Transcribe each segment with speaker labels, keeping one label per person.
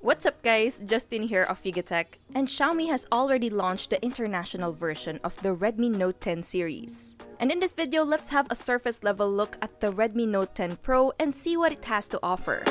Speaker 1: What's up guys, Justin here of Gigatech, and Xiaomi has already launched the international version of the Redmi Note 10 series. And in this video, let's have a surface level look at the Redmi Note 10 Pro and see what it has to offer.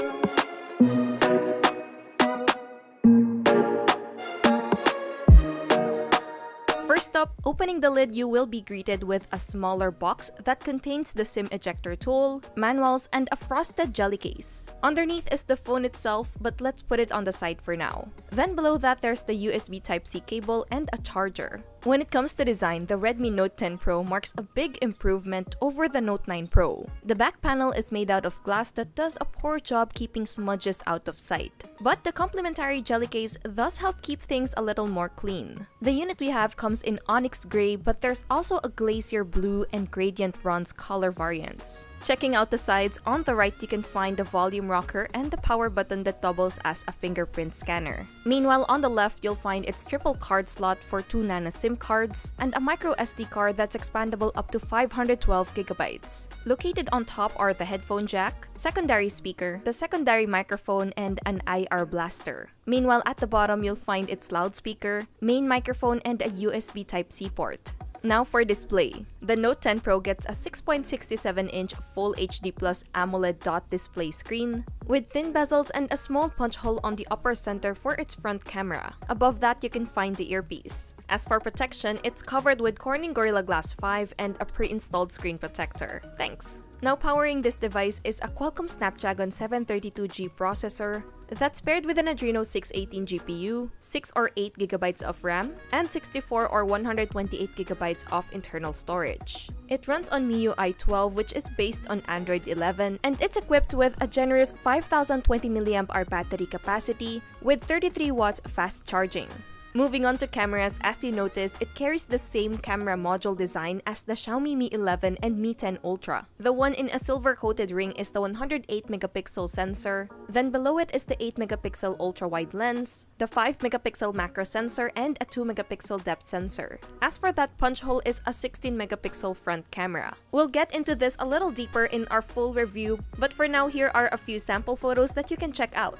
Speaker 1: First up, opening the lid, you will be greeted with a smaller box that contains the SIM ejector tool, manuals, and a frosted jelly case. Underneath is the phone itself, but let's put it on the side for now. Then below that, there's the USB Type-C cable and a charger. When it comes to design, the Redmi Note 10 Pro marks a big improvement over the Note 9 Pro. The back panel is made out of glass that does a poor job keeping smudges out of sight. But the complementary jelly case does help keep things a little more clean. The unit we have comes in onyx gray, but there's also a glacier blue and gradient bronze color variants. Checking out the sides, on the right you can find the volume rocker and the power button that doubles as a fingerprint scanner. Meanwhile, on the left you'll find its triple card slot for 2 nano SIM cards and a micro SD card that's expandable up to 512GB. Located on top are the headphone jack, secondary speaker, the secondary microphone, and an IR blaster. Meanwhile, at the bottom you'll find its loudspeaker, main microphone, and a USB Type-C port. Now for display. The Note 10 Pro gets a 6.67-inch Full HD Plus AMOLED dot display screen with thin bezels and a small punch hole on the upper center for its front camera. Above that, you can find the earpiece. As for protection, it's covered with Corning Gorilla Glass 5 and a pre-installed screen protector. Thanks! Now powering this device is a Qualcomm Snapdragon 732G processor that's paired with an Adreno 618 GPU, 6 or 8GB of RAM, and 64 or 128GB of internal storage. It runs on MIUI 12, which is based on Android 11, and it's equipped with a generous 5020 mAh battery capacity with 33 watts fast charging. Moving on to cameras, as you noticed, it carries the same camera module design as the Xiaomi Mi 11 and Mi 10 Ultra. The one in a silver-coated ring is the 108-megapixel sensor, then below it is the 8-megapixel ultra-wide lens, the 5-megapixel macro sensor, and a 2-megapixel depth sensor. As for that punch hole is a 16-megapixel front camera. We'll get into this a little deeper in our full review, but for now, here are a few sample photos that you can check out.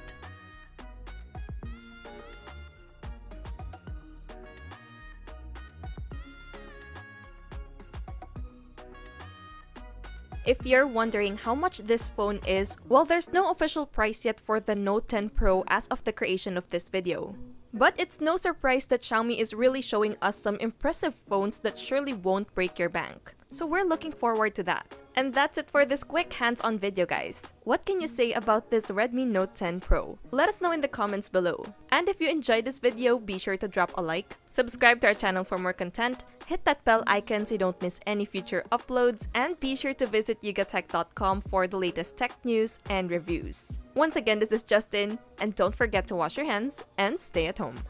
Speaker 1: If you're wondering how much this phone is, well, there's no official price yet for the Note 10 Pro as of the creation of this video. But it's no surprise that Xiaomi is really showing us some impressive phones that surely won't break your bank. So we're looking forward to that. And that's it for this quick hands-on video, guys. What can you say about this Redmi Note 10 Pro? Let us know in the comments below. And if you enjoyed this video, be sure to drop a like, subscribe to our channel for more content, hit that bell icon so you don't miss any future uploads, and be sure to visit gigatech.com for the latest tech news and reviews. Once again, this is Justin, and don't forget to wash your hands and stay at home.